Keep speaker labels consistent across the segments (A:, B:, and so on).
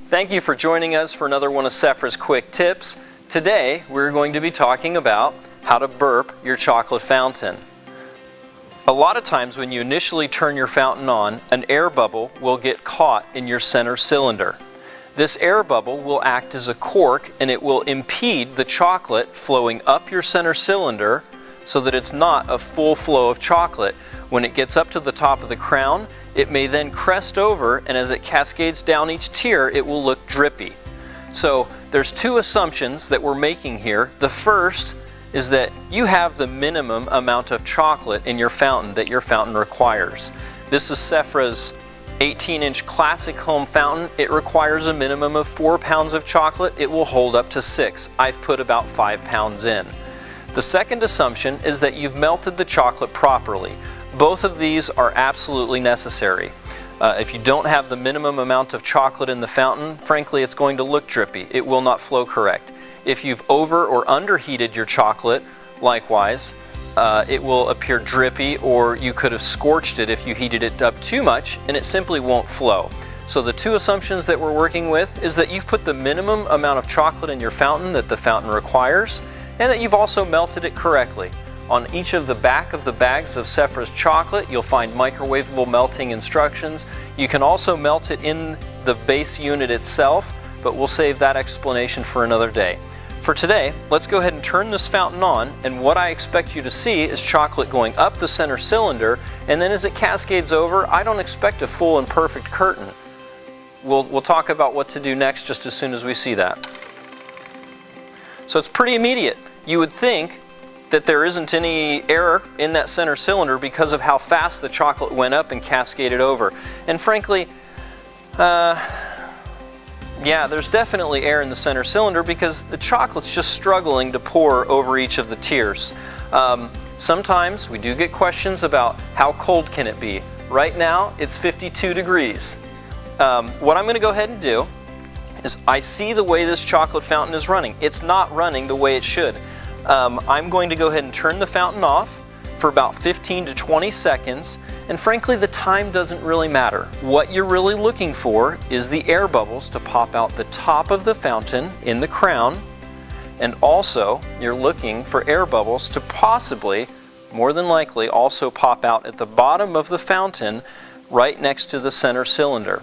A: Thank you for joining us for another one of Sephra's quick tips. Today we're going to be talking about how to burp your chocolate fountain. A lot of times when you initially turn your fountain on, an air bubble will get caught in your center cylinder. This air bubble will act as a cork and it will impede the chocolate flowing up your center cylinder so that it's not a full flow of chocolate. When it gets up to the top of the crown, it may then crest over, and as it cascades down each tier, it will look drippy. So there's two assumptions that we're making here. The first is that you have the minimum amount of chocolate in your fountain that your fountain requires. This is Sephra's 18-inch classic home fountain. It requires a minimum of 4 pounds of chocolate. It will hold up to 6. I've put about 5 pounds in. The second assumption is that you've melted the chocolate properly. Both of these are absolutely necessary. If you don't have the minimum amount of chocolate in the fountain, frankly, it's going to look drippy. It will not flow correct. If you've over or underheated your chocolate, likewise, it will appear drippy, or you could have scorched it if you heated it up too much, and it simply won't flow. So the two assumptions that we're working with is that you've put the minimum amount of chocolate in your fountain that the fountain requires, and that you've also melted it correctly. On each of the back of the bags of Sephra's chocolate, you'll find microwavable melting instructions. You can also melt it in the base unit itself, but we'll save that explanation for another day. For today, let's go ahead and turn this fountain on, and what I expect you to see is chocolate going up the center cylinder, and then as it cascades over, I don't expect a full and perfect curtain. We'll talk about what to do next just as soon as we see that. So it's pretty immediate. You would think that there isn't any air in that center cylinder because of how fast the chocolate went up and cascaded over. And frankly, yeah, there's definitely air in the center cylinder because the chocolate's just struggling to pour over each of the tiers. Sometimes we do get questions about how cold can it be. Right now, it's 52 degrees. What I'm going to go ahead and do is I see the way this chocolate fountain is running. It's not running the way it should. I'm going to go ahead and turn the fountain off for about 15 to 20 seconds, and frankly the time doesn't really matter. What you're really looking for is the air bubbles to pop out the top of the fountain in the crown, and also you're looking for air bubbles to possibly, more than likely, also pop out at the bottom of the fountain right next to the center cylinder.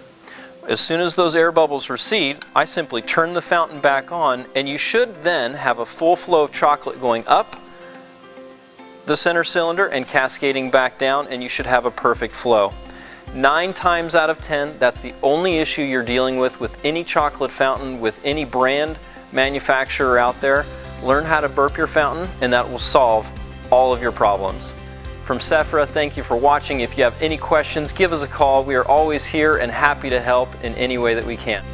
A: As soon as those air bubbles recede, I simply turn the fountain back on, and you should then have a full flow of chocolate going up the center cylinder and cascading back down, and you should have a perfect flow. 9 times out of 10, that's the only issue you're dealing with any chocolate fountain, with any brand manufacturer out there. Learn how to burp your fountain, and that will solve all of your problems. From Sephra, thank you for watching. If you have any questions, give us a call. We are always here and happy to help in any way that we can.